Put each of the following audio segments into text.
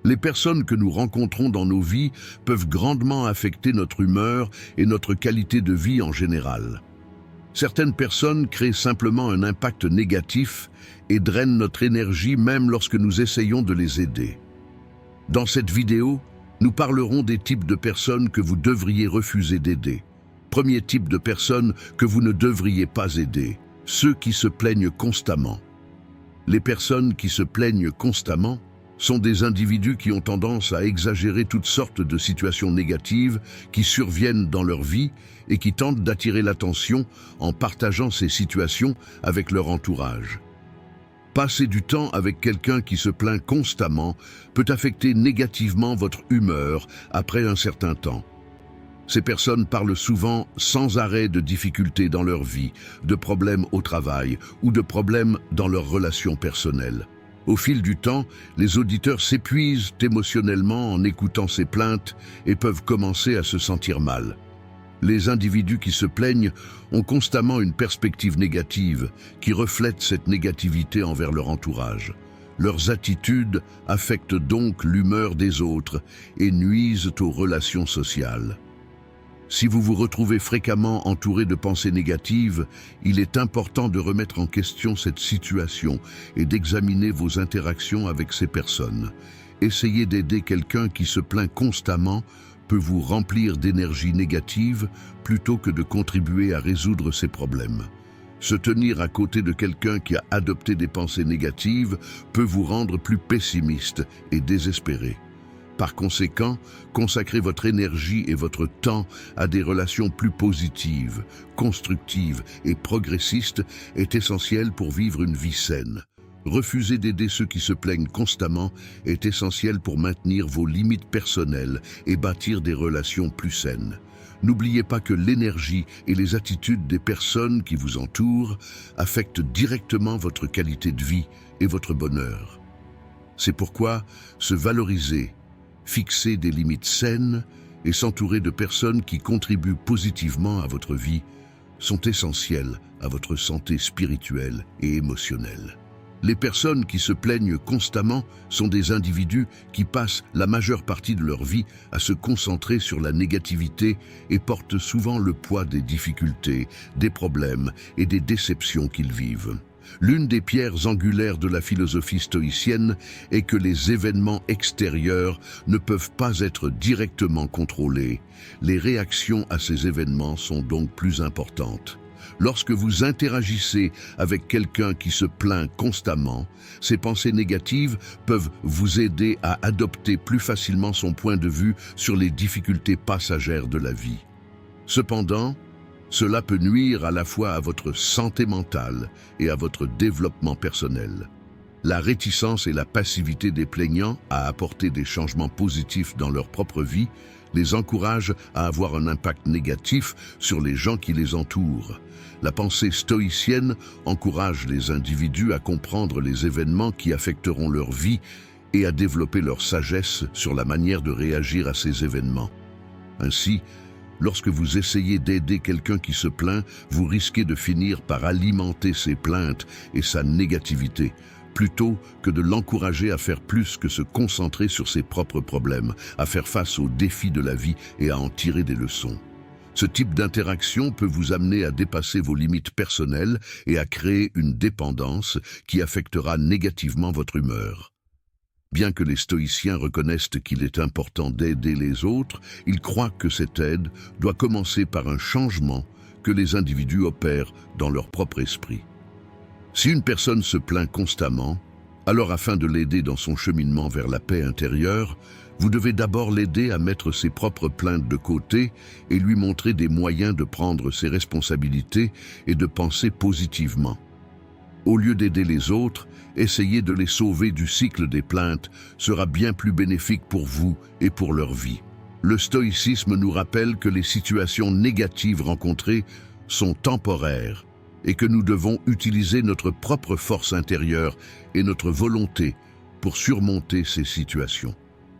Les personnes que nous rencontrons dans nos vies peuvent grandement affecter notre humeur et notre qualité de vie en général. Certaines personnes créent simplement un impact négatif et drainent notre énergie même lorsque nous essayons de les aider. Dans cette vidéo, nous parlerons des types de personnes que vous devriez refuser d'aider. Premier type de personnes que vous ne devriez pas aider, ceux qui se plaignent constamment. Les personnes qui se plaignent constamment sont des individus qui ont tendance à exagérer toutes sortes de situations négatives qui surviennent dans leur vie et qui tentent d'attirer l'attention en partageant ces situations avec leur entourage. Passer du temps avec quelqu'un qui se plaint constamment peut affecter négativement votre humeur après un certain temps. Ces personnes parlent souvent sans arrêt de difficultés dans leur vie, de problèmes au travail ou de problèmes dans leurs relations personnelles. Au fil du temps, les auditeurs s'épuisent émotionnellement en écoutant ces plaintes et peuvent commencer à se sentir mal. Les individus qui se plaignent ont constamment une perspective négative qui reflète cette négativité envers leur entourage. Leurs attitudes affectent donc l'humeur des autres et nuisent aux relations sociales. Si vous vous retrouvez fréquemment entouré de pensées négatives, il est important de remettre en question cette situation et d'examiner vos interactions avec ces personnes. Essayer d'aider quelqu'un qui se plaint constamment peut vous remplir d'énergie négative plutôt que de contribuer à résoudre ces problèmes. Se tenir à côté de quelqu'un qui a adopté des pensées négatives peut vous rendre plus pessimiste et désespéré. Par conséquent, consacrez votre énergie et votre temps à des relations plus positives, constructives et progressistes est essentiel pour vivre une vie saine. Refuser d'aider ceux qui se plaignent constamment est essentiel pour maintenir vos limites personnelles et bâtir des relations plus saines. N'oubliez pas que l'énergie et les attitudes des personnes qui vous entourent affectent directement votre qualité de vie et votre bonheur. C'est pourquoi se valoriser, fixer des limites saines et s'entourer de personnes qui contribuent positivement à votre vie sont essentiels à votre santé spirituelle et émotionnelle. Les personnes qui se plaignent constamment sont des individus qui passent la majeure partie de leur vie à se concentrer sur la négativité et portent souvent le poids des difficultés, des problèmes et des déceptions qu'ils vivent. L'une des pierres angulaires de la philosophie stoïcienne est que les événements extérieurs ne peuvent pas être directement contrôlés. Les réactions à ces événements sont donc plus importantes. Lorsque vous interagissez avec quelqu'un qui se plaint constamment, ces pensées négatives peuvent vous aider à adopter plus facilement son point de vue sur les difficultés passagères de la vie. Cependant, cela peut nuire à la fois à votre santé mentale et à votre développement personnel. La réticence et la passivité des plaignants à apporter des changements positifs dans leur propre vie les encouragent à avoir un impact négatif sur les gens qui les entourent. La pensée stoïcienne encourage les individus à comprendre les événements qui affecteront leur vie et à développer leur sagesse sur la manière de réagir à ces événements. Ainsi, lorsque vous essayez d'aider quelqu'un qui se plaint, vous risquez de finir par alimenter ses plaintes et sa négativité, plutôt que de l'encourager à faire plus que se concentrer sur ses propres problèmes, à faire face aux défis de la vie et à en tirer des leçons. Ce type d'interaction peut vous amener à dépasser vos limites personnelles et à créer une dépendance qui affectera négativement votre humeur. Bien que les stoïciens reconnaissent qu'il est important d'aider les autres, ils croient que cette aide doit commencer par un changement que les individus opèrent dans leur propre esprit. Si une personne se plaint constamment, alors afin de l'aider dans son cheminement vers la paix intérieure, vous devez d'abord l'aider à mettre ses propres plaintes de côté et lui montrer des moyens de prendre ses responsabilités et de penser positivement. Au lieu d'aider les autres, essayer de les sauver du cycle des plaintes sera bien plus bénéfique pour vous et pour leur vie. Le stoïcisme nous rappelle que les situations négatives rencontrées sont temporaires et que nous devons utiliser notre propre force intérieure et notre volonté pour surmonter ces situations.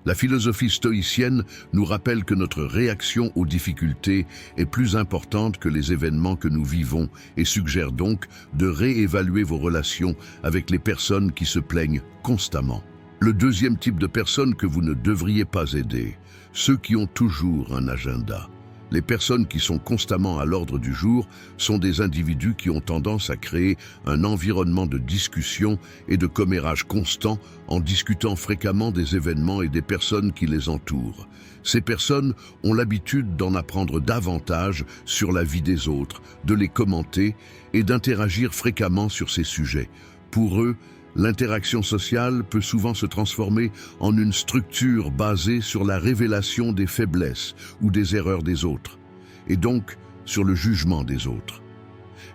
La philosophie stoïcienne nous rappelle que notre réaction aux difficultés est plus importante que les événements que nous vivons et suggère donc de réévaluer vos relations avec les personnes qui se plaignent constamment. Le deuxième type de personnes que vous ne devriez pas aider, ceux qui ont toujours un agenda. Les personnes qui sont constamment à l'ordre du jour sont des individus qui ont tendance à créer un environnement de discussion et de commérage constant en discutant fréquemment des événements et des personnes qui les entourent. Ces personnes ont l'habitude d'en apprendre davantage sur la vie des autres, de les commenter et d'interagir fréquemment sur ces sujets. Pour eux, l'interaction sociale peut souvent se transformer en une structure basée sur la révélation des faiblesses ou des erreurs des autres, et donc sur le jugement des autres.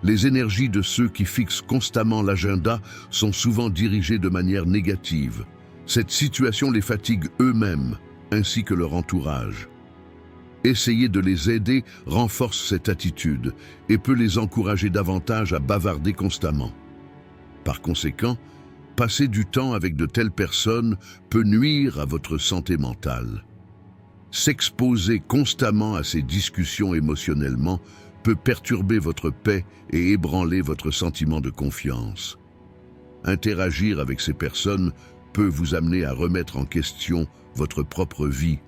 Les énergies de ceux qui fixent constamment l'agenda sont souvent dirigées de manière négative. Cette situation les fatigue eux-mêmes, ainsi que leur entourage. Essayer de les aider renforce cette attitude et peut les encourager davantage à bavarder constamment. Par conséquent, passer du temps avec de telles personnes peut nuire à votre santé mentale. S'exposer constamment à ces discussions émotionnellement peut perturber votre paix et ébranler votre sentiment de confiance. Interagir avec ces personnes peut vous amener à remettre en question votre propre vie,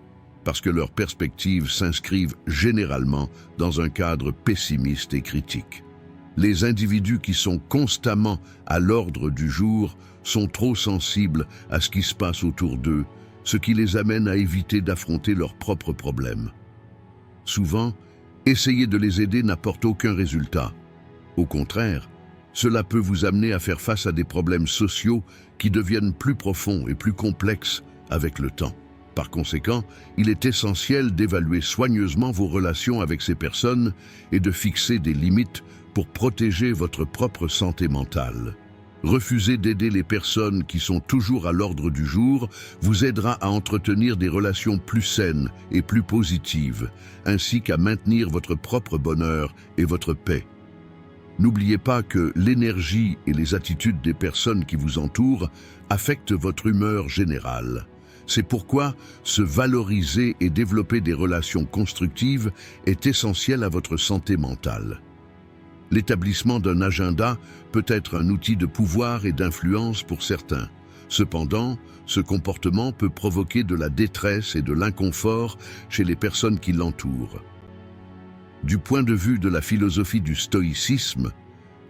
parce que leurs perspectives s'inscrivent généralement dans un cadre pessimiste et critique. Les individus qui sont constamment à l'ordre du jour sont trop sensibles à ce qui se passe autour d'eux, ce qui les amène à éviter d'affronter leurs propres problèmes. Souvent, essayer de les aider n'apporte aucun résultat. Au contraire, cela peut vous amener à faire face à des problèmes sociaux qui deviennent plus profonds et plus complexes avec le temps. Par conséquent, il est essentiel d'évaluer soigneusement vos relations avec ces personnes et de fixer des limites pour protéger votre propre santé mentale. Refuser d'aider les personnes qui sont toujours à l'ordre du jour vous aidera à entretenir des relations plus saines et plus positives, ainsi qu'à maintenir votre propre bonheur et votre paix. N'oubliez pas que l'énergie et les attitudes des personnes qui vous entourent affectent votre humeur générale. C'est pourquoi se valoriser et développer des relations constructives est essentiel à votre santé mentale. L'établissement d'un agenda peut être un outil de pouvoir et d'influence pour certains. Cependant, ce comportement peut provoquer de la détresse et de l'inconfort chez les personnes qui l'entourent. Du point de vue de la philosophie du stoïcisme,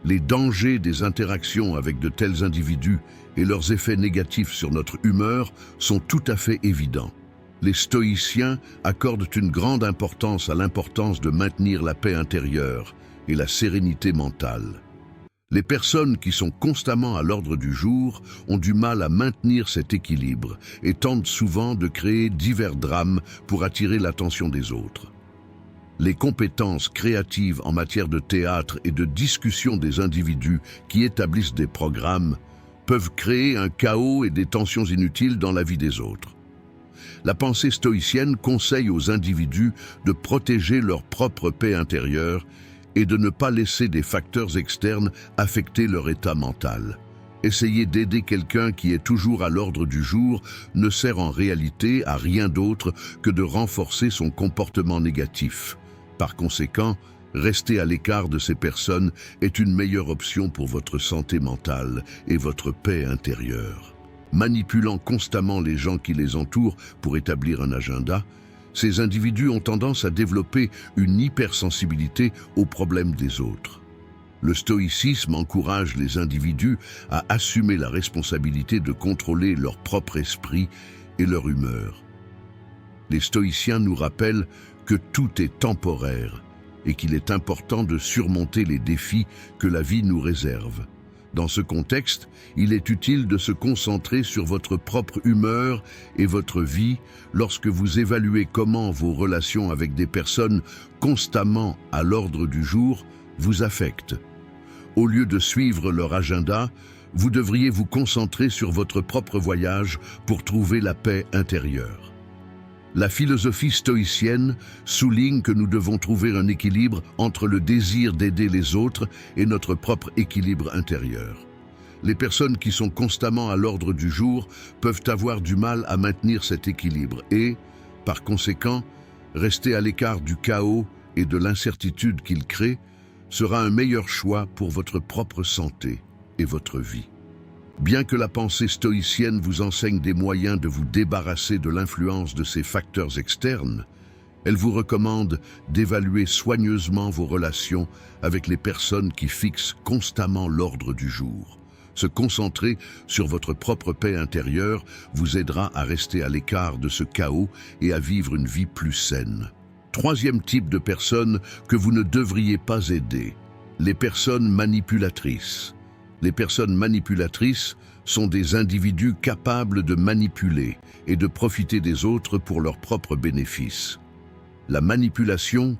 les dangers des interactions avec de tels individus et leurs effets négatifs sur notre humeur sont tout à fait évidents. Les stoïciens accordent une grande importance à l'importance de maintenir la paix intérieure et la sérénité mentale. Les personnes qui sont constamment à l'ordre du jour ont du mal à maintenir cet équilibre et tentent souvent de créer divers drames pour attirer l'attention des autres. Les compétences créatives en matière de théâtre et de discussion des individus qui établissent des programmes peuvent créer un chaos et des tensions inutiles dans la vie des autres. La pensée stoïcienne conseille aux individus de protéger leur propre paix intérieure et de ne pas laisser des facteurs externes affecter leur état mental. Essayer d'aider quelqu'un qui est toujours à l'ordre du jour ne sert en réalité à rien d'autre que de renforcer son comportement négatif. Par conséquent, rester à l'écart de ces personnes est une meilleure option pour votre santé mentale et votre paix intérieure. Manipulant constamment les gens qui les entourent pour établir un agenda, ces individus ont tendance à développer une hypersensibilité aux problèmes des autres. Le stoïcisme encourage les individus à assumer la responsabilité de contrôler leur propre esprit et leur humeur. Les stoïciens nous rappellent que tout est temporaire et qu'il est important de surmonter les défis que la vie nous réserve. Dans ce contexte, il est utile de se concentrer sur votre propre humeur et votre vie lorsque vous évaluez comment vos relations avec des personnes constamment à l'ordre du jour vous affectent. Au lieu de suivre leur agenda, vous devriez vous concentrer sur votre propre voyage pour trouver la paix intérieure. La philosophie stoïcienne souligne que nous devons trouver un équilibre entre le désir d'aider les autres et notre propre équilibre intérieur. Les personnes qui sont constamment à l'ordre du jour peuvent avoir du mal à maintenir cet équilibre et, par conséquent, rester à l'écart du chaos et de l'incertitude qu'il crée sera un meilleur choix pour votre propre santé et votre vie. Bien que la pensée stoïcienne vous enseigne des moyens de vous débarrasser de l'influence de ces facteurs externes, elle vous recommande d'évaluer soigneusement vos relations avec les personnes qui fixent constamment l'ordre du jour. Se concentrer sur votre propre paix intérieure vous aidera à rester à l'écart de ce chaos et à vivre une vie plus saine. Troisième type de personnes que vous ne devriez pas aider, les personnes manipulatrices. Les personnes manipulatrices sont des individus capables de manipuler et de profiter des autres pour leurs propres bénéfices. La manipulation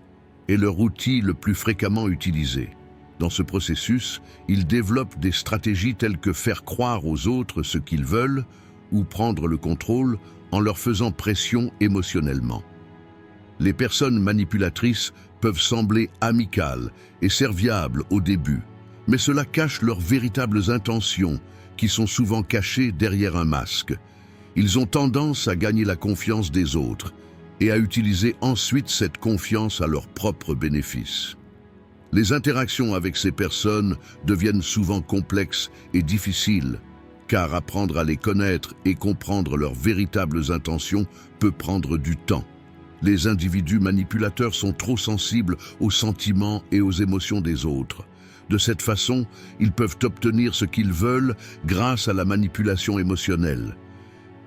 est leur outil le plus fréquemment utilisé. Dans ce processus, ils développent des stratégies telles que faire croire aux autres ce qu'ils veulent ou prendre le contrôle en leur faisant pression émotionnellement. Les personnes manipulatrices peuvent sembler amicales et serviables au début, mais cela cache leurs véritables intentions, qui sont souvent cachées derrière un masque. Ils ont tendance à gagner la confiance des autres et à utiliser ensuite cette confiance à leur propre bénéfice. Les interactions avec ces personnes deviennent souvent complexes et difficiles, car apprendre à les connaître et comprendre leurs véritables intentions peut prendre du temps. Les individus manipulateurs sont trop sensibles aux sentiments et aux émotions des autres. De cette façon, ils peuvent obtenir ce qu'ils veulent grâce à la manipulation émotionnelle.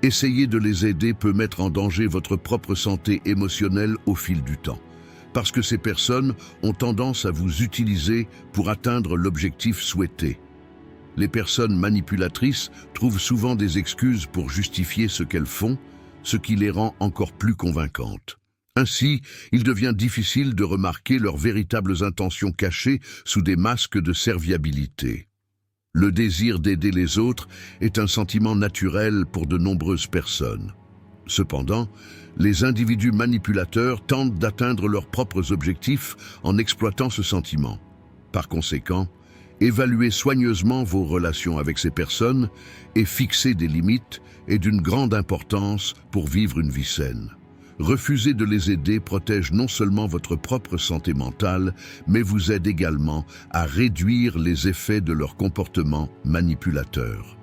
Essayer de les aider peut mettre en danger votre propre santé émotionnelle au fil du temps, parce que ces personnes ont tendance à vous utiliser pour atteindre l'objectif souhaité. Les personnes manipulatrices trouvent souvent des excuses pour justifier ce qu'elles font, ce qui les rend encore plus convaincantes. Ainsi, il devient difficile de remarquer leurs véritables intentions cachées sous des masques de serviabilité. Le désir d'aider les autres est un sentiment naturel pour de nombreuses personnes. Cependant, les individus manipulateurs tentent d'atteindre leurs propres objectifs en exploitant ce sentiment. Par conséquent, évaluer soigneusement vos relations avec ces personnes et fixer des limites est d'une grande importance pour vivre une vie saine. Refuser de les aider protège non seulement votre propre santé mentale, mais vous aide également à réduire les effets de leur comportement manipulateur.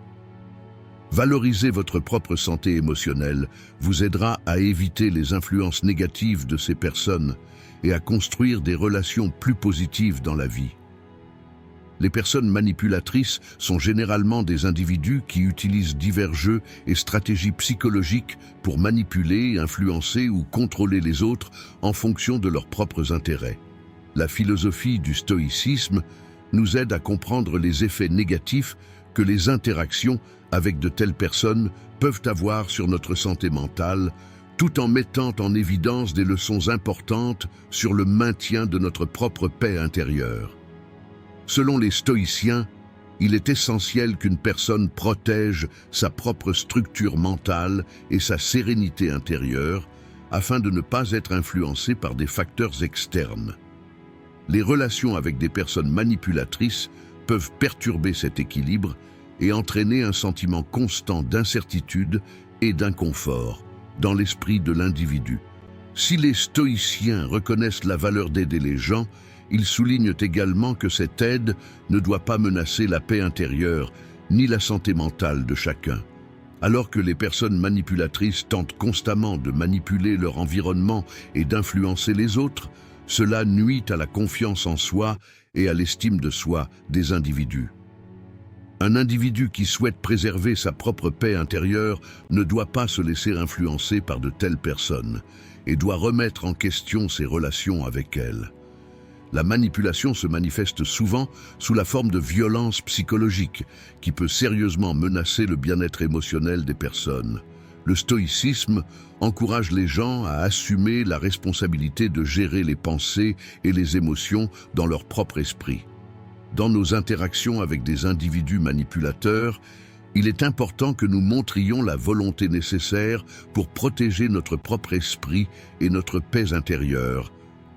Valoriser votre propre santé émotionnelle vous aidera à éviter les influences négatives de ces personnes et à construire des relations plus positives dans la vie. Les personnes manipulatrices sont généralement des individus qui utilisent divers jeux et stratégies psychologiques pour manipuler, influencer ou contrôler les autres en fonction de leurs propres intérêts. La philosophie du stoïcisme nous aide à comprendre les effets négatifs que les interactions avec de telles personnes peuvent avoir sur notre santé mentale, tout en mettant en évidence des leçons importantes sur le maintien de notre propre paix intérieure. Selon les stoïciens, il est essentiel qu'une personne protège sa propre structure mentale et sa sérénité intérieure afin de ne pas être influencée par des facteurs externes. Les relations avec des personnes manipulatrices peuvent perturber cet équilibre et entraîner un sentiment constant d'incertitude et d'inconfort dans l'esprit de l'individu. Si les stoïciens reconnaissent la valeur d'aider les gens, ils soulignent également que cette aide ne doit pas menacer la paix intérieure ni la santé mentale de chacun. Alors que les personnes manipulatrices tentent constamment de manipuler leur environnement et d'influencer les autres, cela nuit à la confiance en soi et à l'estime de soi des individus. Un individu qui souhaite préserver sa propre paix intérieure ne doit pas se laisser influencer par de telles personnes et doit remettre en question ses relations avec elles. La manipulation se manifeste souvent sous la forme de violence psychologique qui peut sérieusement menacer le bien-être émotionnel des personnes. Le stoïcisme encourage les gens à assumer la responsabilité de gérer les pensées et les émotions dans leur propre esprit. Dans nos interactions avec des individus manipulateurs, il est important que nous montrions la volonté nécessaire pour protéger notre propre esprit et notre paix intérieure,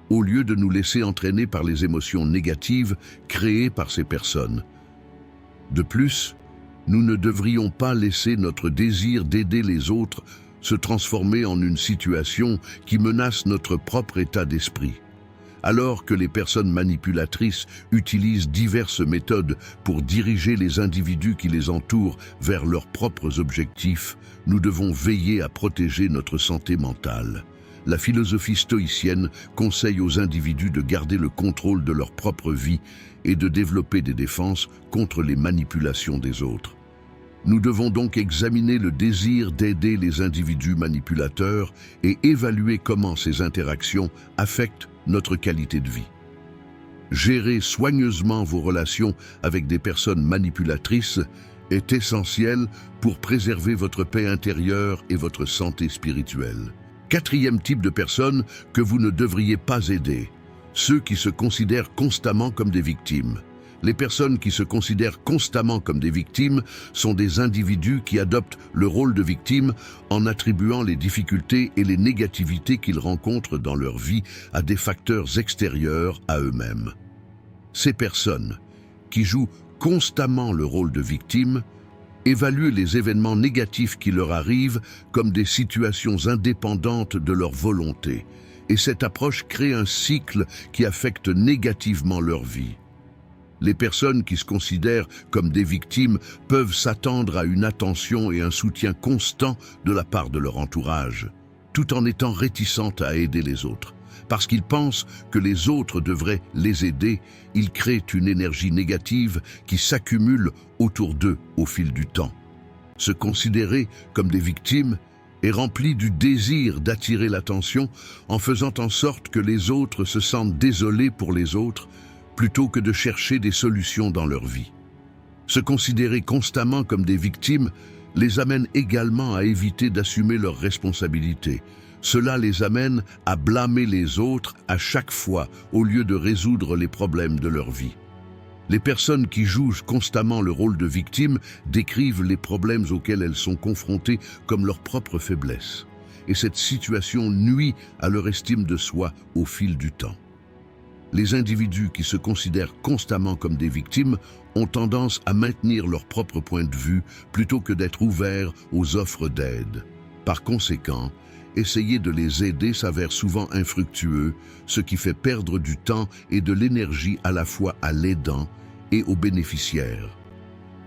au lieu de nous laisser entraîner par les émotions négatives créées par ces personnes. De plus, nous ne devrions pas laisser notre désir d'aider les autres se transformer en une situation qui menace notre propre état d'esprit. Alors que les personnes manipulatrices utilisent diverses méthodes pour diriger les individus qui les entourent vers leurs propres objectifs, nous devons veiller à protéger notre santé mentale. La philosophie stoïcienne conseille aux individus de garder le contrôle de leur propre vie et de développer des défenses contre les manipulations des autres. Nous devons donc examiner le désir d'aider les individus manipulateurs et évaluer comment ces interactions affectent notre qualité de vie. Gérer soigneusement vos relations avec des personnes manipulatrices est essentiel pour préserver votre paix intérieure et votre santé spirituelle. Quatrième type de personnes que vous ne devriez pas aider, ceux qui se considèrent constamment comme des victimes. Les personnes qui se considèrent constamment comme des victimes sont des individus qui adoptent le rôle de victime en attribuant les difficultés et les négativités qu'ils rencontrent dans leur vie à des facteurs extérieurs à eux-mêmes. Ces personnes, qui jouent constamment le rôle de victime, évaluent les événements négatifs qui leur arrivent comme des situations indépendantes de leur volonté, et cette approche crée un cycle qui affecte négativement leur vie. Les personnes qui se considèrent comme des victimes peuvent s'attendre à une attention et un soutien constant de la part de leur entourage, tout en étant réticentes à aider les autres. Parce qu'ils pensent que les autres devraient les aider, ils créent une énergie négative qui s'accumule autour d'eux au fil du temps. Se considérer comme des victimes est rempli du désir d'attirer l'attention en faisant en sorte que les autres se sentent désolés pour les autres, plutôt que de chercher des solutions dans leur vie. Se considérer constamment comme des victimes les amène également à éviter d'assumer leurs responsabilités. Cela les amène à blâmer les autres à chaque fois au lieu de résoudre les problèmes de leur vie. Les personnes qui jouent constamment le rôle de victime décrivent les problèmes auxquels elles sont confrontées comme leur propre faiblesse. Et cette situation nuit à leur estime de soi au fil du temps. Les individus qui se considèrent constamment comme des victimes ont tendance à maintenir leur propre point de vue plutôt que d'être ouverts aux offres d'aide. Par conséquent, essayer de les aider s'avère souvent infructueux, ce qui fait perdre du temps et de l'énergie à la fois à l'aidant et au bénéficiaire.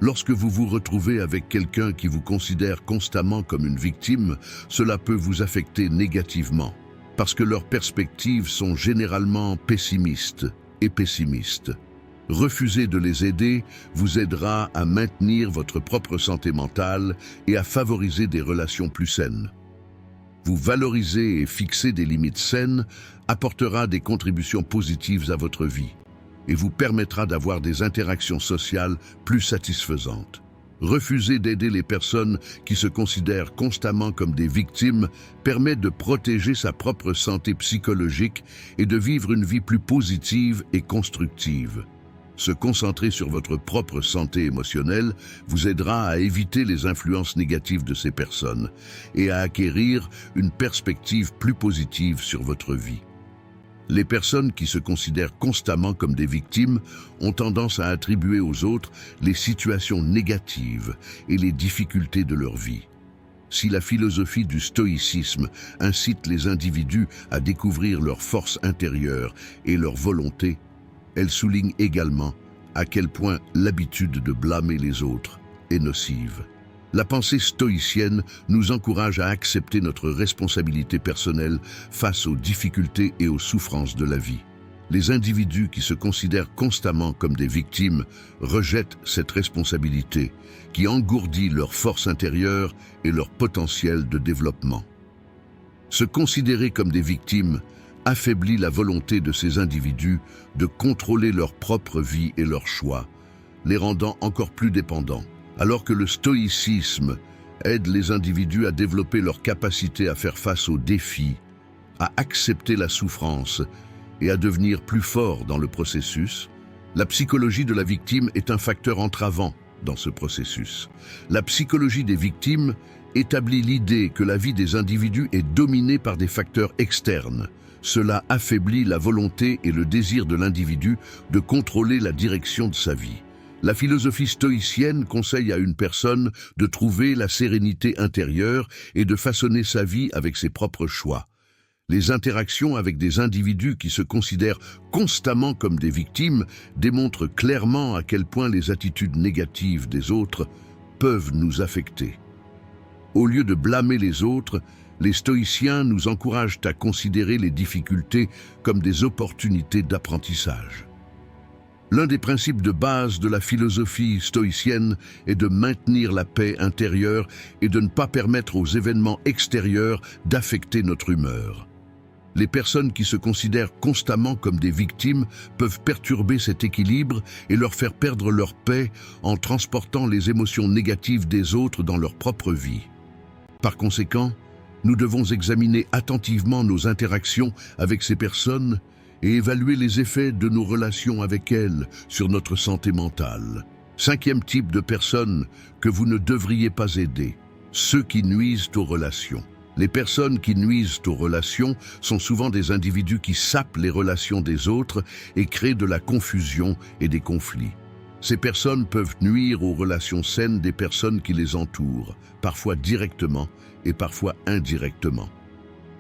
Lorsque vous vous retrouvez avec quelqu'un qui vous considère constamment comme une victime, cela peut vous affecter négativement, parce que leurs perspectives sont généralement pessimistes et pessimistes. Refuser de les aider vous aidera à maintenir votre propre santé mentale et à favoriser des relations plus saines. Vous valoriser et fixer des limites saines apportera des contributions positives à votre vie et vous permettra d'avoir des interactions sociales plus satisfaisantes. Refuser d'aider les personnes qui se considèrent constamment comme des victimes permet de protéger sa propre santé psychologique et de vivre une vie plus positive et constructive. Se concentrer sur votre propre santé émotionnelle vous aidera à éviter les influences négatives de ces personnes et à acquérir une perspective plus positive sur votre vie. Les personnes qui se considèrent constamment comme des victimes ont tendance à attribuer aux autres les situations négatives et les difficultés de leur vie. Si la philosophie du stoïcisme incite les individus à découvrir leur force intérieure et leur volonté, elle souligne également à quel point l'habitude de blâmer les autres est nocive. La pensée stoïcienne nous encourage à accepter notre responsabilité personnelle face aux difficultés et aux souffrances de la vie. Les individus qui se considèrent constamment comme des victimes rejettent cette responsabilité qui engourdit leur force intérieure et leur potentiel de développement. Se considérer comme des victimes affaiblit la volonté de ces individus de contrôler leur propre vie et leurs choix, les rendant encore plus dépendants. Alors que le stoïcisme aide les individus à développer leur capacité à faire face aux défis, à accepter la souffrance et à devenir plus forts dans le processus, la psychologie de la victime est un facteur entravant dans ce processus. La psychologie des victimes établit l'idée que la vie des individus est dominée par des facteurs externes. Cela affaiblit la volonté et le désir de l'individu de contrôler la direction de sa vie. La philosophie stoïcienne conseille à une personne de trouver la sérénité intérieure et de façonner sa vie avec ses propres choix. Les interactions avec des individus qui se considèrent constamment comme des victimes démontrent clairement à quel point les attitudes négatives des autres peuvent nous affecter. Au lieu de blâmer les autres, les stoïciens nous encouragent à considérer les difficultés comme des opportunités d'apprentissage. L'un des principes de base de la philosophie stoïcienne est de maintenir la paix intérieure et de ne pas permettre aux événements extérieurs d'affecter notre humeur. Les personnes qui se considèrent constamment comme des victimes peuvent perturber cet équilibre et leur faire perdre leur paix en transportant les émotions négatives des autres dans leur propre vie. Par conséquent, nous devons examiner attentivement nos interactions avec ces personnes et évaluer les effets de nos relations avec elles sur notre santé mentale. 5e type de personnes que vous ne devriez pas aider, ceux qui nuisent aux relations. Les personnes qui nuisent aux relations sont souvent des individus qui sapent les relations des autres et créent de la confusion et des conflits. Ces personnes peuvent nuire aux relations saines des personnes qui les entourent, parfois directement et parfois indirectement.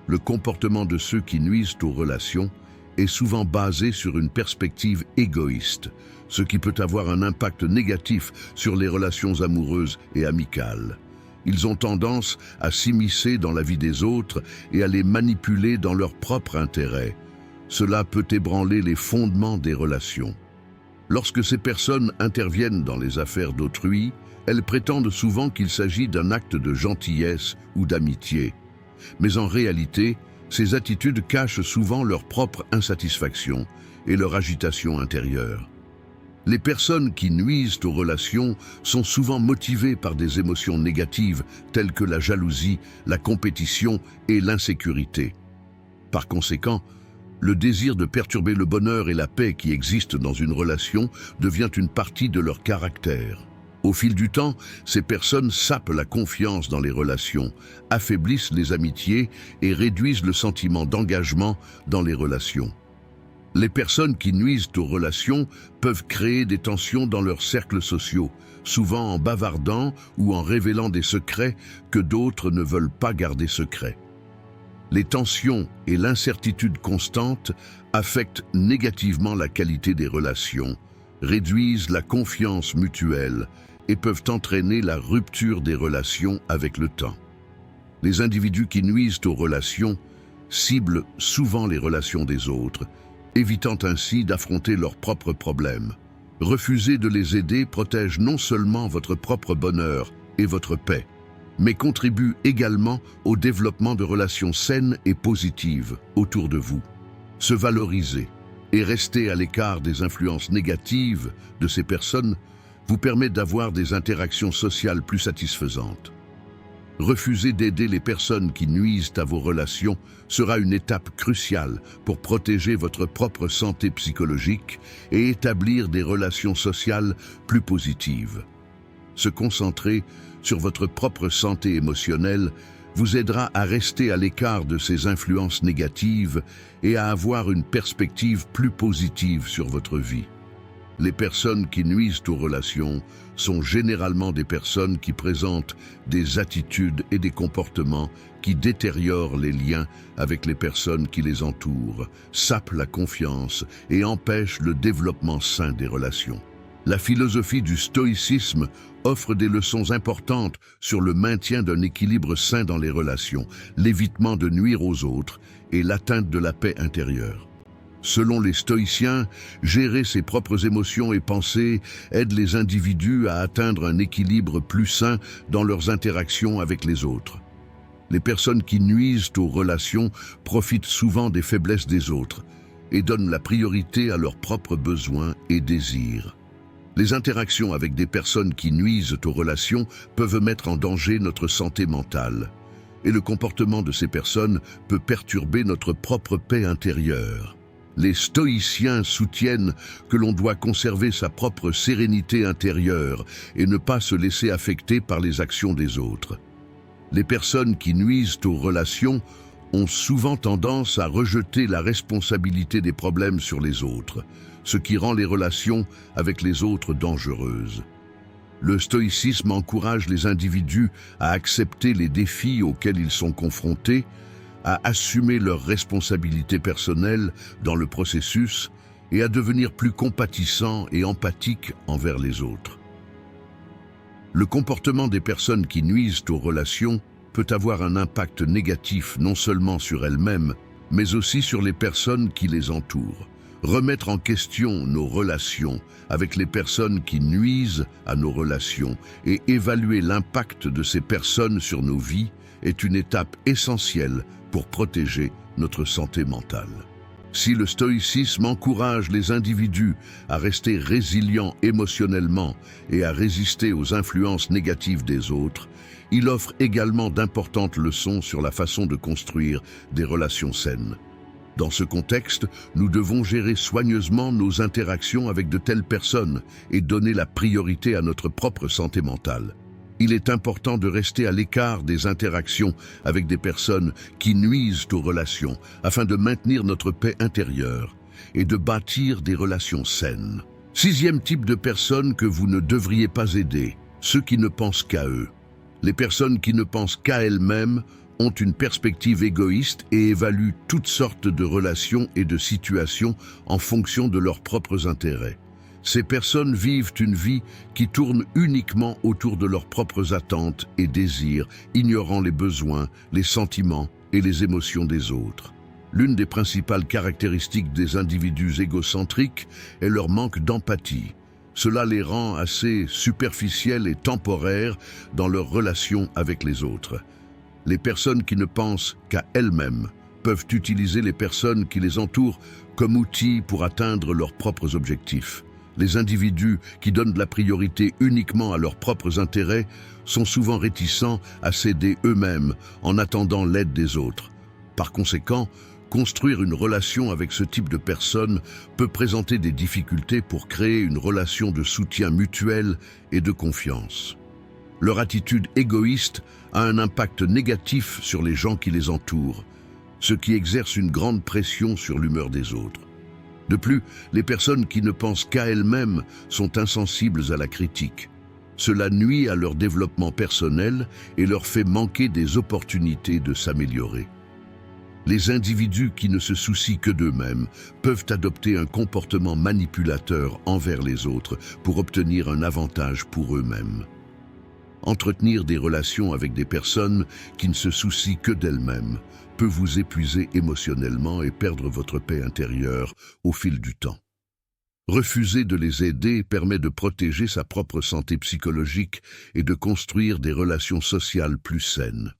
Le comportement de ceux qui nuisent aux relations est souvent basé sur une perspective égoïste, ce qui peut avoir un impact négatif sur les relations amoureuses et amicales. Ils ont tendance à s'immiscer dans la vie des autres et à les manipuler dans leur propre intérêt. Cela peut ébranler les fondements des relations. Lorsque ces personnes interviennent dans les affaires d'autrui, elles prétendent souvent qu'il s'agit d'un acte de gentillesse ou d'amitié. Mais en réalité, ces attitudes cachent souvent leur propre insatisfaction et leur agitation intérieure. Les personnes qui nuisent aux relations sont souvent motivées par des émotions négatives telles que la jalousie, la compétition et l'insécurité. Par conséquent, le désir de perturber le bonheur et la paix qui existent dans une relation devient une partie de leur caractère. Au fil du temps, ces personnes sapent la confiance dans les relations, affaiblissent les amitiés et réduisent le sentiment d'engagement dans les relations. Les personnes qui nuisent aux relations peuvent créer des tensions dans leurs cercles sociaux, souvent en bavardant ou en révélant des secrets que d'autres ne veulent pas garder secrets. Les tensions et l'incertitude constante affectent négativement la qualité des relations, réduisent la confiance mutuelle et peuvent entraîner la rupture des relations avec le temps. Les individus qui nuisent aux relations ciblent souvent les relations des autres, évitant ainsi d'affronter leurs propres problèmes. Refuser de les aider protège non seulement votre propre bonheur et votre paix, mais contribue également au développement de relations saines et positives autour de vous. Se valoriser et rester à l'écart des influences négatives de ces personnes vous permet d'avoir des interactions sociales plus satisfaisantes. Refuser d'aider les personnes qui nuisent à vos relations sera une étape cruciale pour protéger votre propre santé psychologique et établir des relations sociales plus positives. Se concentrer sur votre propre santé émotionnelle vous aidera à rester à l'écart de ces influences négatives et à avoir une perspective plus positive sur votre vie. Les personnes qui nuisent aux relations sont généralement des personnes qui présentent des attitudes et des comportements qui détériorent les liens avec les personnes qui les entourent, sapent la confiance et empêchent le développement sain des relations. La philosophie du stoïcisme offre des leçons importantes sur le maintien d'un équilibre sain dans les relations, l'évitement de nuire aux autres et l'atteinte de la paix intérieure. Selon les stoïciens, gérer ses propres émotions et pensées aide les individus à atteindre un équilibre plus sain dans leurs interactions avec les autres. Les personnes qui nuisent aux relations profitent souvent des faiblesses des autres et donnent la priorité à leurs propres besoins et désirs. Les interactions avec des personnes qui nuisent aux relations peuvent mettre en danger notre santé mentale, et le comportement de ces personnes peut perturber notre propre paix intérieure. Les stoïciens soutiennent que l'on doit conserver sa propre sérénité intérieure et ne pas se laisser affecter par les actions des autres. Les personnes qui nuisent aux relations ont souvent tendance à rejeter la responsabilité des problèmes sur les autres, ce qui rend les relations avec les autres dangereuses. Le stoïcisme encourage les individus à accepter les défis auxquels ils sont confrontés, à assumer leurs responsabilités personnelles dans le processus et à devenir plus compatissants et empathiques envers les autres. Le comportement des personnes qui nuisent aux relations peut avoir un impact négatif non seulement sur elles-mêmes, mais aussi sur les personnes qui les entourent. Remettre en question nos relations avec les personnes qui nuisent à nos relations et évaluer l'impact de ces personnes sur nos vies est une étape essentielle pour protéger notre santé mentale. Si le stoïcisme encourage les individus à rester résilients émotionnellement et à résister aux influences négatives des autres, il offre également d'importantes leçons sur la façon de construire des relations saines. Dans ce contexte, nous devons gérer soigneusement nos interactions avec de telles personnes et donner la priorité à notre propre santé mentale. Il est important de rester à l'écart des interactions avec des personnes qui nuisent aux relations afin de maintenir notre paix intérieure et de bâtir des relations saines. Sixième type de personnes que vous ne devriez pas aider, ceux qui ne pensent qu'à eux. Les personnes qui ne pensent qu'à elles-mêmes ont une perspective égoïste et évaluent toutes sortes de relations et de situations en fonction de leurs propres intérêts. Ces personnes vivent une vie qui tourne uniquement autour de leurs propres attentes et désirs, ignorant les besoins, les sentiments et les émotions des autres. L'une des principales caractéristiques des individus égocentriques est leur manque d'empathie. Cela les rend assez superficiels et temporaires dans leurs relations avec les autres. Les personnes qui ne pensent qu'à elles-mêmes peuvent utiliser les personnes qui les entourent comme outils pour atteindre leurs propres objectifs. Les individus qui donnent de la priorité uniquement à leurs propres intérêts sont souvent réticents à s'aider eux-mêmes en attendant l'aide des autres. Par conséquent, construire une relation avec ce type de personnes peut présenter des difficultés pour créer une relation de soutien mutuel et de confiance. Leur attitude égoïste a un impact négatif sur les gens qui les entourent, ce qui exerce une grande pression sur l'humeur des autres. De plus, les personnes qui ne pensent qu'à elles-mêmes sont insensibles à la critique. Cela nuit à leur développement personnel et leur fait manquer des opportunités de s'améliorer. Les individus qui ne se soucient que d'eux-mêmes peuvent adopter un comportement manipulateur envers les autres pour obtenir un avantage pour eux-mêmes. Entretenir des relations avec des personnes qui ne se soucient que d'elles-mêmes peut vous épuiser émotionnellement et perdre votre paix intérieure au fil du temps. Refuser de les aider permet de protéger sa propre santé psychologique et de construire des relations sociales plus saines.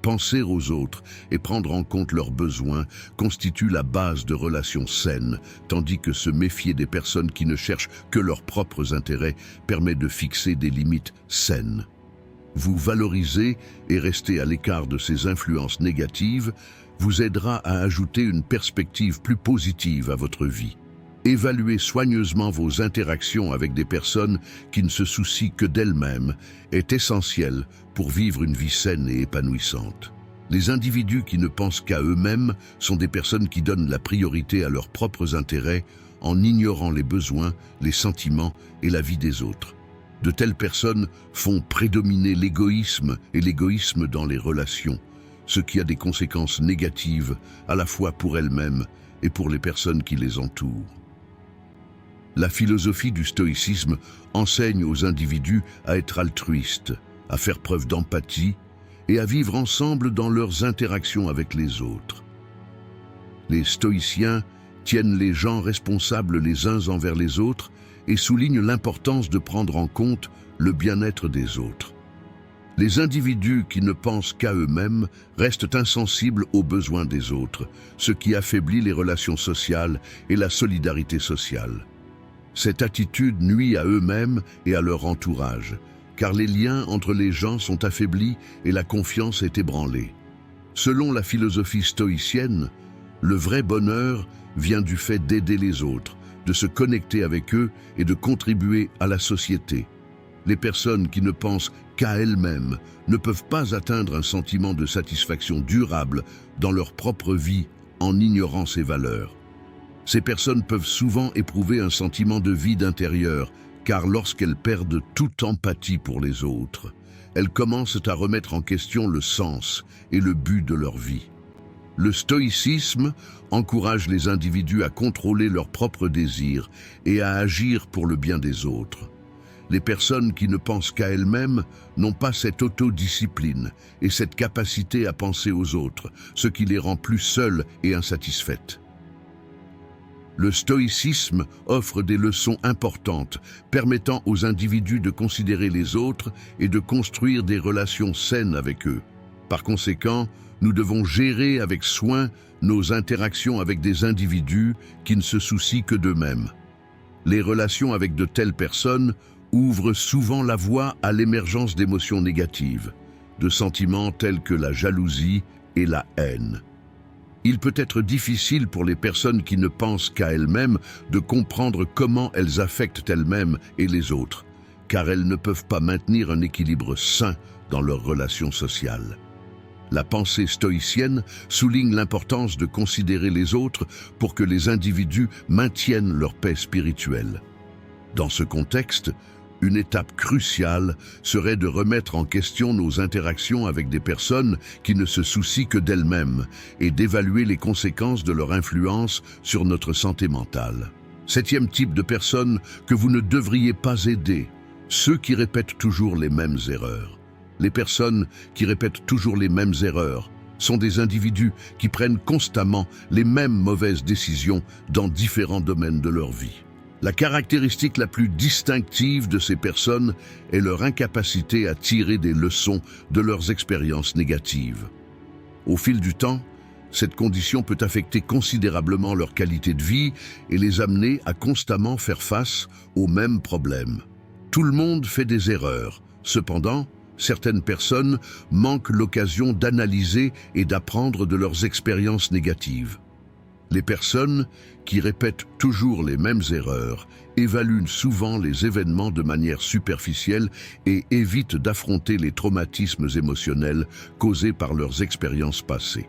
Penser aux autres et prendre en compte leurs besoins constitue la base de relations saines, tandis que se méfier des personnes qui ne cherchent que leurs propres intérêts permet de fixer des limites saines. Vous valoriser et rester à l'écart de ces influences négatives vous aidera à ajouter une perspective plus positive à votre vie. Évaluer soigneusement vos interactions avec des personnes qui ne se soucient que d'elles-mêmes est essentiel pour vivre une vie saine et épanouissante. Les individus qui ne pensent qu'à eux-mêmes sont des personnes qui donnent la priorité à leurs propres intérêts en ignorant les besoins, les sentiments et la vie des autres. De telles personnes font prédominer l'égoïsme et l'égoïsme dans les relations, ce qui a des conséquences négatives à la fois pour elles-mêmes et pour les personnes qui les entourent. La philosophie du stoïcisme enseigne aux individus à être altruistes, à faire preuve d'empathie et à vivre ensemble dans leurs interactions avec les autres. Les stoïciens tiennent les gens responsables les uns envers les autres et soulignent l'importance de prendre en compte le bien-être des autres. Les individus qui ne pensent qu'à eux-mêmes restent insensibles aux besoins des autres, ce qui affaiblit les relations sociales et la solidarité sociale. Cette attitude nuit à eux-mêmes et à leur entourage, car les liens entre les gens sont affaiblis et la confiance est ébranlée. Selon la philosophie stoïcienne, le vrai bonheur vient du fait d'aider les autres, de se connecter avec eux et de contribuer à la société. Les personnes qui ne pensent qu'à elles-mêmes ne peuvent pas atteindre un sentiment de satisfaction durable dans leur propre vie en ignorant ces valeurs. Ces personnes peuvent souvent éprouver un sentiment de vide intérieur, car lorsqu'elles perdent toute empathie pour les autres, elles commencent à remettre en question le sens et le but de leur vie. Le stoïcisme encourage les individus à contrôler leurs propres désirs et à agir pour le bien des autres. Les personnes qui ne pensent qu'à elles-mêmes n'ont pas cette autodiscipline et cette capacité à penser aux autres, ce qui les rend plus seules et insatisfaites. Le stoïcisme offre des leçons importantes, permettant aux individus de considérer les autres et de construire des relations saines avec eux. Par conséquent, nous devons gérer avec soin nos interactions avec des individus qui ne se soucient que d'eux-mêmes. Les relations avec de telles personnes ouvrent souvent la voie à l'émergence d'émotions négatives, de sentiments tels que la jalousie et la haine. Il peut être difficile pour les personnes qui ne pensent qu'à elles-mêmes de comprendre comment elles affectent elles-mêmes et les autres, car elles ne peuvent pas maintenir un équilibre sain dans leurs relations sociales. La pensée stoïcienne souligne l'importance de considérer les autres pour que les individus maintiennent leur paix spirituelle. Dans ce contexte, une étape cruciale serait de remettre en question nos interactions avec des personnes qui ne se soucient que d'elles-mêmes et d'évaluer les conséquences de leur influence sur notre santé mentale. Septième type de personnes que vous ne devriez pas aider, ceux qui répètent toujours les mêmes erreurs. Les personnes qui répètent toujours les mêmes erreurs sont des individus qui prennent constamment les mêmes mauvaises décisions dans différents domaines de leur vie. La caractéristique la plus distinctive de ces personnes est leur incapacité à tirer des leçons de leurs expériences négatives. Au fil du temps, cette condition peut affecter considérablement leur qualité de vie et les amener à constamment faire face aux mêmes problèmes. Tout le monde fait des erreurs. Cependant, certaines personnes manquent l'occasion d'analyser et d'apprendre de leurs expériences négatives. Les personnes qui répètent toujours les mêmes erreurs évaluent souvent les événements de manière superficielle et évitent d'affronter les traumatismes émotionnels causés par leurs expériences passées.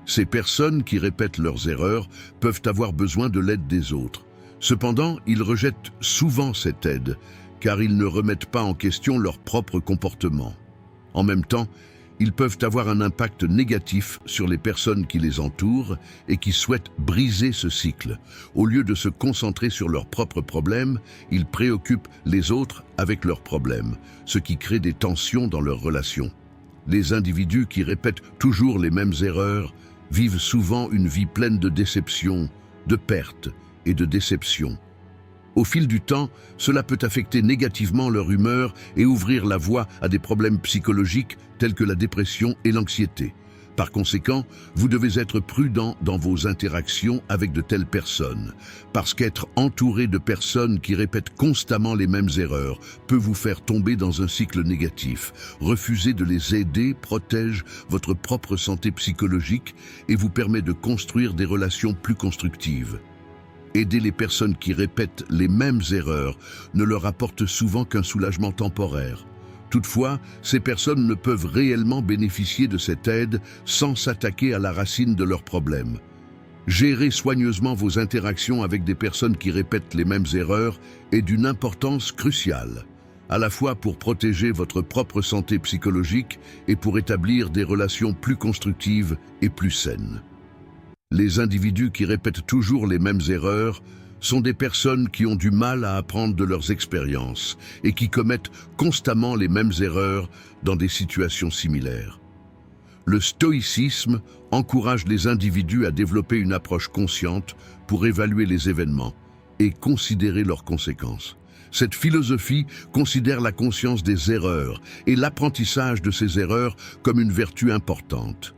Ces personnes qui répètent leurs erreurs peuvent avoir besoin de l'aide des autres. Cependant, ils rejettent souvent cette aide, car ils ne remettent pas en question leur propre comportement. En même temps, ils peuvent avoir un impact négatif sur les personnes qui les entourent et qui souhaitent briser ce cycle. Au lieu de se concentrer sur leurs propres problèmes, ils préoccupent les autres avec leurs problèmes, ce qui crée des tensions dans leurs relations. Les individus qui répètent toujours les mêmes erreurs vivent souvent une vie pleine de déceptions, de pertes et de déceptions. Au fil du temps, cela peut affecter négativement leur humeur et ouvrir la voie à des problèmes psychologiques tels que la dépression et l'anxiété. Par conséquent, vous devez être prudent dans vos interactions avec de telles personnes, parce qu'être entouré de personnes qui répètent constamment les mêmes erreurs peut vous faire tomber dans un cycle négatif. Refuser de les aider protège votre propre santé psychologique et vous permet de construire des relations plus constructives. Aider les personnes qui répètent les mêmes erreurs ne leur apporte souvent qu'un soulagement temporaire. Toutefois, ces personnes ne peuvent réellement bénéficier de cette aide sans s'attaquer à la racine de leurs problèmes. Gérez soigneusement vos interactions avec des personnes qui répètent les mêmes erreurs est d'une importance cruciale, à la fois pour protéger votre propre santé psychologique et pour établir des relations plus constructives et plus saines. Les individus qui répètent toujours les mêmes erreurs sont des personnes qui ont du mal à apprendre de leurs expériences et qui commettent constamment les mêmes erreurs dans des situations similaires. Le stoïcisme encourage les individus à développer une approche consciente pour évaluer les événements et considérer leurs conséquences. Cette philosophie considère la conscience des erreurs et l'apprentissage de ces erreurs comme une vertu importante.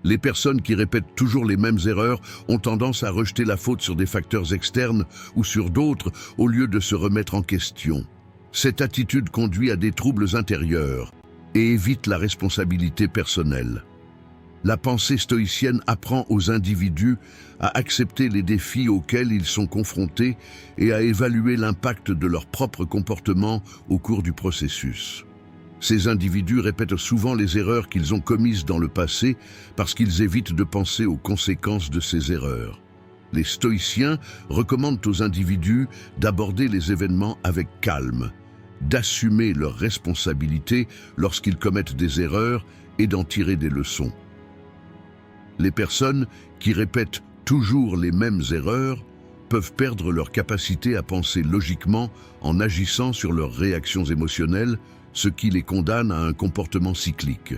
Les personnes qui répètent toujours les mêmes erreurs ont tendance à rejeter la faute sur des facteurs externes ou sur d'autres au lieu de se remettre en question. Cette attitude conduit à des troubles intérieurs et évite la responsabilité personnelle. La pensée stoïcienne apprend aux individus à accepter les défis auxquels ils sont confrontés et à évaluer l'impact de leur propre comportement au cours du processus. Ces individus répètent souvent les erreurs qu'ils ont commises dans le passé parce qu'ils évitent de penser aux conséquences de ces erreurs. Les stoïciens recommandent aux individus d'aborder les événements avec calme, d'assumer leurs responsabilités lorsqu'ils commettent des erreurs et d'en tirer des leçons. Les personnes qui répètent toujours les mêmes erreurs peuvent perdre leur capacité à penser logiquement en agissant sur leurs réactions émotionnelles, ce qui les condamne à un comportement cyclique.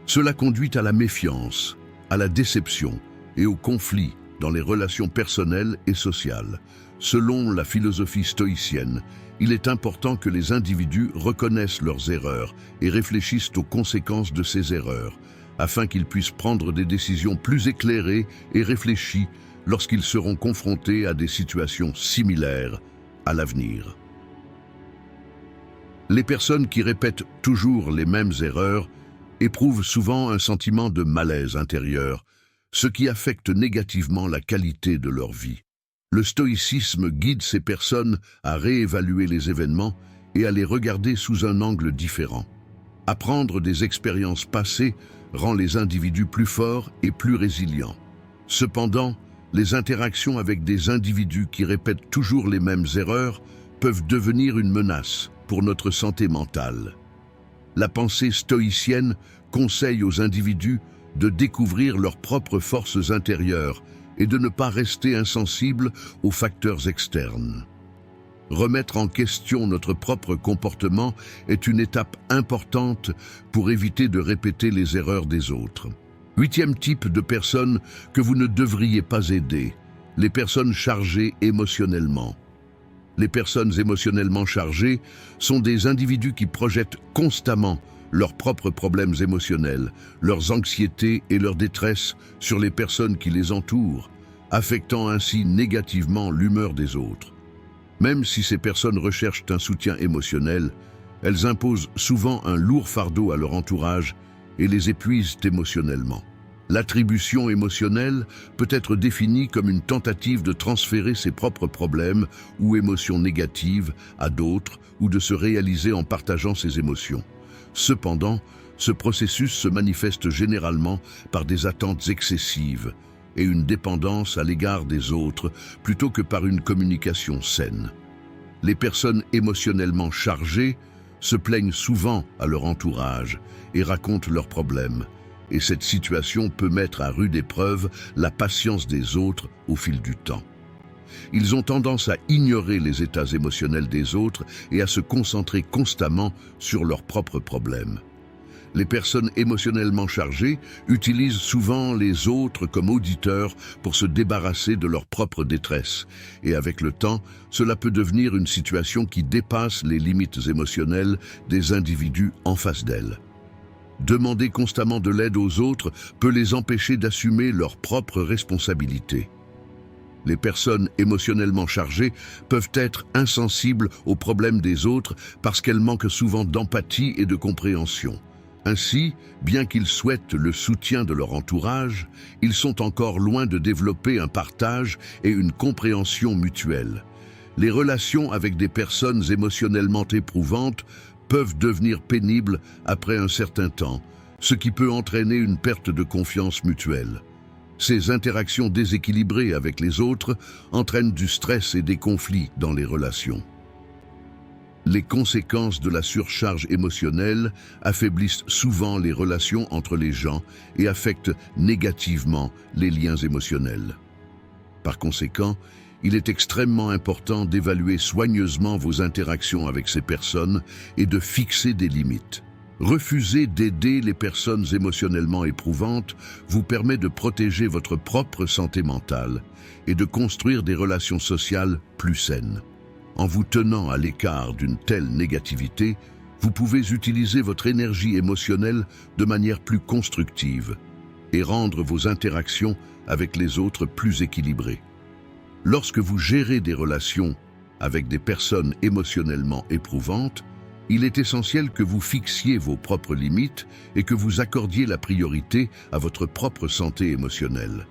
Cela conduit à la méfiance, à la déception et au conflit dans les relations personnelles et sociales. Selon la philosophie stoïcienne, il est important que les individus reconnaissent leurs erreurs et réfléchissent aux conséquences de ces erreurs, afin qu'ils puissent prendre des décisions plus éclairées et réfléchies lorsqu'ils seront confrontés à des situations similaires à l'avenir. Les personnes qui répètent toujours les mêmes erreurs éprouvent souvent un sentiment de malaise intérieur, ce qui affecte négativement la qualité de leur vie. Le stoïcisme guide ces personnes à réévaluer les événements et à les regarder sous un angle différent. Apprendre des expériences passées rend les individus plus forts et plus résilients. Cependant, les interactions avec des individus qui répètent toujours les mêmes erreurs peuvent devenir une menace pour notre santé mentale. La pensée stoïcienne conseille aux individus de découvrir leurs propres forces intérieures et de ne pas rester insensibles aux facteurs externes. Remettre en question notre propre comportement est une étape importante pour éviter de répéter les erreurs des autres. 8e type de personnes que vous ne devriez pas aider, les personnes chargées émotionnellement. Les personnes émotionnellement chargées sont des individus qui projettent constamment leurs propres problèmes émotionnels, leurs anxiétés et leur détresse sur les personnes qui les entourent, affectant ainsi négativement l'humeur des autres. Même si ces personnes recherchent un soutien émotionnel, elles imposent souvent un lourd fardeau à leur entourage et les épuisent émotionnellement. L'attribution émotionnelle peut être définie comme une tentative de transférer ses propres problèmes ou émotions négatives à d'autres ou de se réaliser en partageant ses émotions. Cependant, ce processus se manifeste généralement par des attentes excessives et une dépendance à l'égard des autres plutôt que par une communication saine. Les personnes émotionnellement chargées se plaignent souvent à leur entourage et racontent leurs problèmes, et cette situation peut mettre à rude épreuve la patience des autres au fil du temps. Ils ont tendance à ignorer les états émotionnels des autres et à se concentrer constamment sur leurs propres problèmes. Les personnes émotionnellement chargées utilisent souvent les autres comme auditeurs pour se débarrasser de leur propre détresse. Et avec le temps, cela peut devenir une situation qui dépasse les limites émotionnelles des individus en face d'elles. Demander constamment de l'aide aux autres peut les empêcher d'assumer leurs propres responsabilités. Les personnes émotionnellement chargées peuvent être insensibles aux problèmes des autres parce qu'elles manquent souvent d'empathie et de compréhension. Ainsi, bien qu'ils souhaitent le soutien de leur entourage, ils sont encore loin de développer un partage et une compréhension mutuelle. Les relations avec des personnes émotionnellement éprouvantes peuvent devenir pénibles après un certain temps, ce qui peut entraîner une perte de confiance mutuelle. Ces interactions déséquilibrées avec les autres entraînent du stress et des conflits dans les relations. Les conséquences de la surcharge émotionnelle affaiblissent souvent les relations entre les gens et affectent négativement les liens émotionnels. Par conséquent, il est extrêmement important d'évaluer soigneusement vos interactions avec ces personnes et de fixer des limites. Refuser d'aider les personnes émotionnellement éprouvantes vous permet de protéger votre propre santé mentale et de construire des relations sociales plus saines. En vous tenant à l'écart d'une telle négativité, vous pouvez utiliser votre énergie émotionnelle de manière plus constructive et rendre vos interactions avec les autres plus équilibrées. Lorsque vous gérez des relations avec des personnes émotionnellement éprouvantes, il est essentiel que vous fixiez vos propres limites et que vous accordiez la priorité à votre propre santé émotionnelle.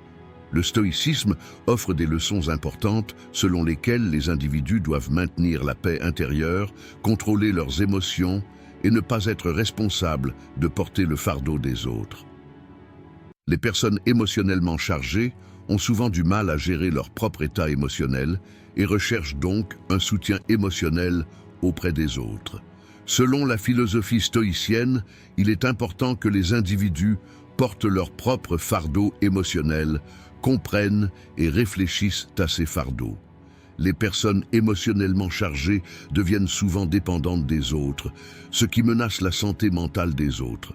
Le stoïcisme offre des leçons importantes selon lesquelles les individus doivent maintenir la paix intérieure, contrôler leurs émotions et ne pas être responsables de porter le fardeau des autres. Les personnes émotionnellement chargées ont souvent du mal à gérer leur propre état émotionnel et recherchent donc un soutien émotionnel auprès des autres. Selon la philosophie stoïcienne, il est important que les individus portent leur propre fardeau émotionnel, comprennent et réfléchissent à ces fardeaux. Les personnes émotionnellement chargées deviennent souvent dépendantes des autres, ce qui menace la santé mentale des autres.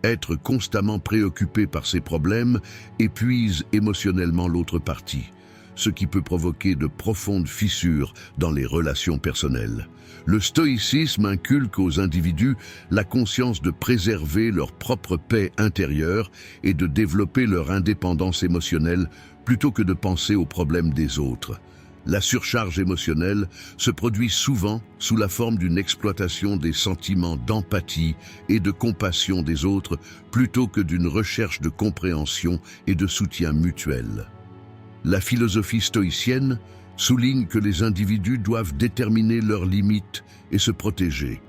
Être constamment préoccupé par ces problèmes épuise émotionnellement l'autre partie, ce qui peut provoquer de profondes fissures dans les relations personnelles. Le stoïcisme inculque aux individus la conscience de préserver leur propre paix intérieure et de développer leur indépendance émotionnelle plutôt que de penser aux problèmes des autres. La surcharge émotionnelle se produit souvent sous la forme d'une exploitation des sentiments d'empathie et de compassion des autres plutôt que d'une recherche de compréhension et de soutien mutuel. La philosophie stoïcienne souligne que les individus doivent déterminer leurs limites et se protéger.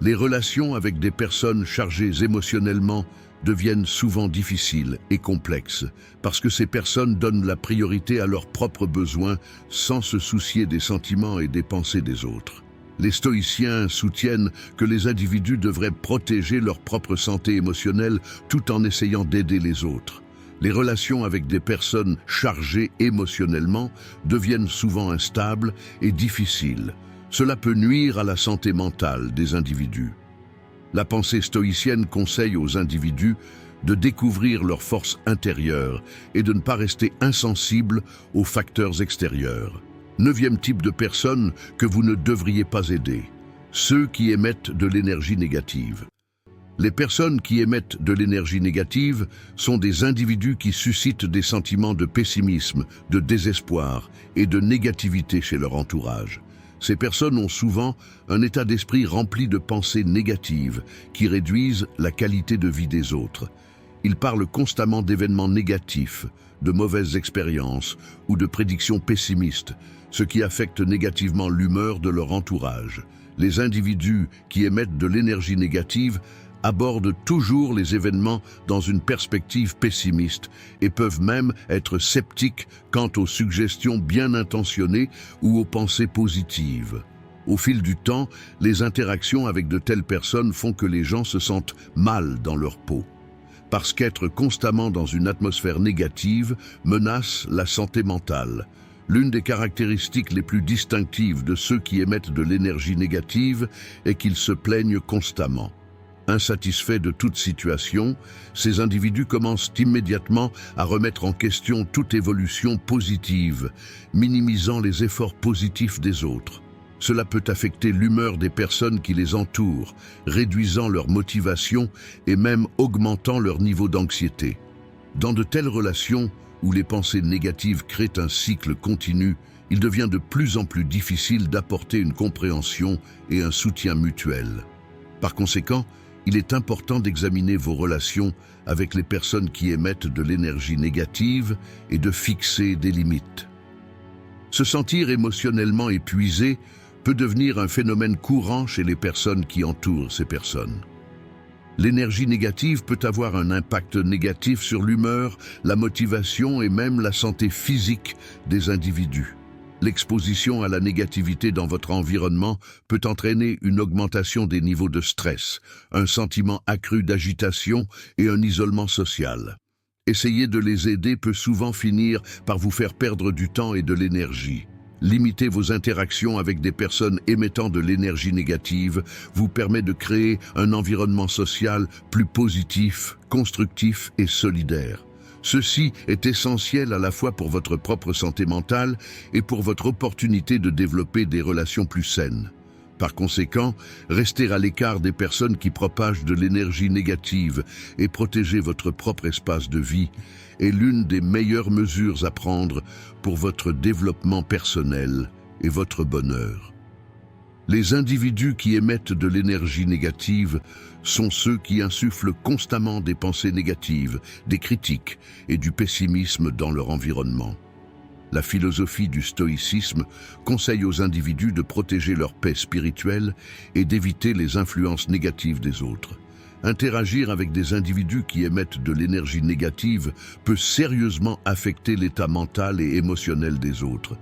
Les relations avec des personnes chargées émotionnellement deviennent souvent difficiles et complexes parce que ces personnes donnent la priorité à leurs propres besoins sans se soucier des sentiments et des pensées des autres. Les stoïciens soutiennent que les individus devraient protéger leur propre santé émotionnelle tout en essayant d'aider les autres. Les relations avec des personnes chargées émotionnellement deviennent souvent instables et difficiles. Cela peut nuire à la santé mentale des individus. La pensée stoïcienne conseille aux individus de découvrir leurs forces intérieures et de ne pas rester insensibles aux facteurs extérieurs. 9e type de personnes que vous ne devriez pas aider: ceux qui émettent de l'énergie négative. Les personnes qui émettent de l'énergie négative sont des individus qui suscitent des sentiments de pessimisme, de désespoir et de négativité chez leur entourage. Ces personnes ont souvent un état d'esprit rempli de pensées négatives qui réduisent la qualité de vie des autres. Ils parlent constamment d'événements négatifs, de mauvaises expériences ou de prédictions pessimistes, ce qui affecte négativement l'humeur de leur entourage. Les individus qui émettent de l'énergie négative abordent toujours les événements dans une perspective pessimiste et peuvent même être sceptiques quant aux suggestions bien intentionnées ou aux pensées positives. Au fil du temps, les interactions avec de telles personnes font que les gens se sentent mal dans leur peau. Parce qu'être constamment dans une atmosphère négative menace la santé mentale. L'une des caractéristiques les plus distinctives de ceux qui émettent de l'énergie négative est qu'ils se plaignent constamment. Insatisfaits de toute situation, ces individus commencent immédiatement à remettre en question toute évolution positive, minimisant les efforts positifs des autres. Cela peut affecter l'humeur des personnes qui les entourent, réduisant leur motivation et même augmentant leur niveau d'anxiété. Dans de telles relations, où les pensées négatives créent un cycle continu, il devient de plus en plus difficile d'apporter une compréhension et un soutien mutuel. Par conséquent, il est important d'examiner vos relations avec les personnes qui émettent de l'énergie négative et de fixer des limites. Se sentir émotionnellement épuisé peut devenir un phénomène courant chez les personnes qui entourent ces personnes. L'énergie négative peut avoir un impact négatif sur l'humeur, la motivation et même la santé physique des individus. L'exposition à la négativité dans votre environnement peut entraîner une augmentation des niveaux de stress, un sentiment accru d'agitation et un isolement social. Essayer de les aider peut souvent finir par vous faire perdre du temps et de l'énergie. Limiter vos interactions avec des personnes émettant de l'énergie négative vous permet de créer un environnement social plus positif, constructif et solidaire. Ceci est essentiel à la fois pour votre propre santé mentale et pour votre opportunité de développer des relations plus saines. Par conséquent, rester à l'écart des personnes qui propagent de l'énergie négative et protéger votre propre espace de vie est l'une des meilleures mesures à prendre pour votre développement personnel et votre bonheur. Les individus qui émettent de l'énergie négative sont ceux qui insufflent constamment des pensées négatives, des critiques et du pessimisme dans leur environnement. La philosophie du stoïcisme conseille aux individus de protéger leur paix spirituelle et d'éviter les influences négatives des autres. Interagir avec des individus qui émettent de l'énergie négative peut sérieusement affecter l'état mental et émotionnel des autres,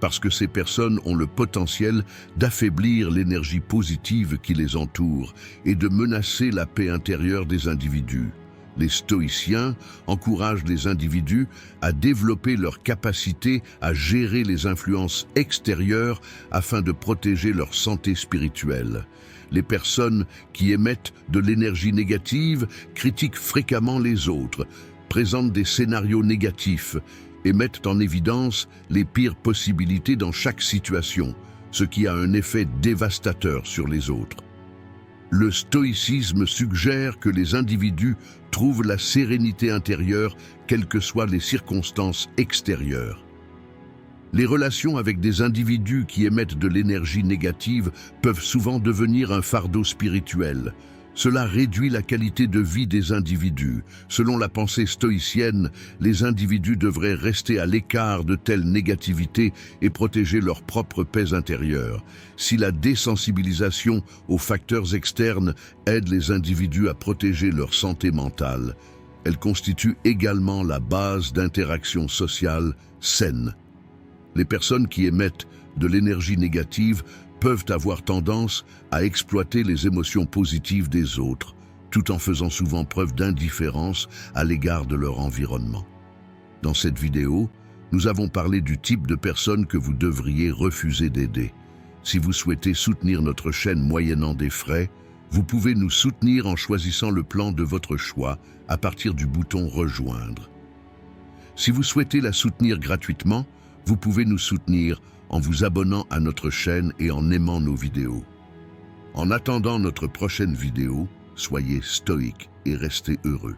parce que ces personnes ont le potentiel d'affaiblir l'énergie positive qui les entoure et de menacer la paix intérieure des individus. Les stoïciens encouragent les individus à développer leur capacité à gérer les influences extérieures afin de protéger leur santé spirituelle. Les personnes qui émettent de l'énergie négative critiquent fréquemment les autres, présentent des scénarios négatifs et mettent en évidence les pires possibilités dans chaque situation, ce qui a un effet dévastateur sur les autres. Le stoïcisme suggère que les individus trouvent la sérénité intérieure quelles que soient les circonstances extérieures. Les relations avec des individus qui émettent de l'énergie négative peuvent souvent devenir un fardeau spirituel. Cela réduit la qualité de vie des individus. Selon la pensée stoïcienne, les individus devraient rester à l'écart de telle négativité et protéger leur propre paix intérieure. Si la désensibilisation aux facteurs externes aide les individus à protéger leur santé mentale, elle constitue également la base d'interactions sociales saines. Les personnes qui émettent de l'énergie négative peuvent avoir tendance à exploiter les émotions positives des autres, tout en faisant souvent preuve d'indifférence à l'égard de leur environnement. Dans cette vidéo, nous avons parlé du type de personnes que vous devriez refuser d'aider. Si vous souhaitez soutenir notre chaîne moyennant des frais, vous pouvez nous soutenir en choisissant le plan de votre choix à partir du bouton « Rejoindre ». Si vous souhaitez la soutenir gratuitement, vous pouvez nous soutenir en vous abonnant à notre chaîne et en aimant nos vidéos. En attendant notre prochaine vidéo, soyez stoïques et restez heureux.